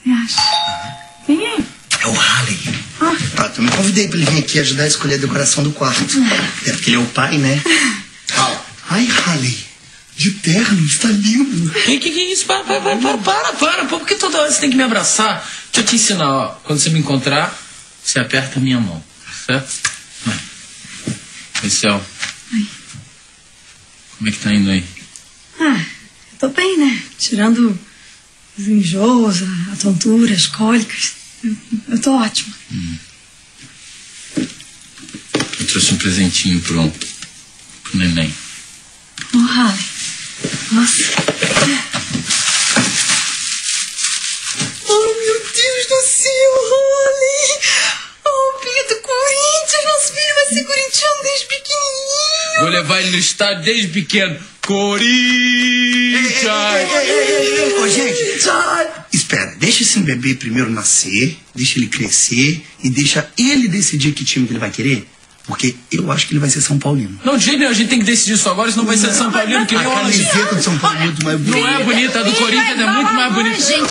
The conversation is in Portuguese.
Você acha? Quem é? É o Halley. Eu me convidei pra ele vir aqui ajudar a escolher a decoração do quarto. É porque ele é o pai, né? Ai, Halley. De terno, está lindo. Que é isso? Para. Por que toda hora você tem que me abraçar? Deixa eu te ensinar, ó. Quando você me encontrar, você aperta a minha mão, certo? Oi, Céu. Oi. Como é que tá indo aí? Eu tô bem, né? Tirando os enjoos, a tontura, as cólicas. Eu tô ótima. Eu trouxe um presentinho pro neném. Halley. Nossa. Oh, meu Deus do céu, Halley. Roupinha do Corinthians. Nosso filho vai ser corintiano desde pequenininho. Vou levar ele no estádio desde pequeno. Corinthians! Ô, gente, espera. Deixa esse bebê primeiro nascer, deixa ele crescer e deixa ele decidir que time que ele vai querer. Porque eu acho que ele vai ser São Paulino. Não, de jeito nenhum, a gente tem que decidir isso agora, senão vai ser São Paulino que nem a camiseta do São Paulo é muito mais bonita. Não é bonita, a do Corinthians é muito mais bonita.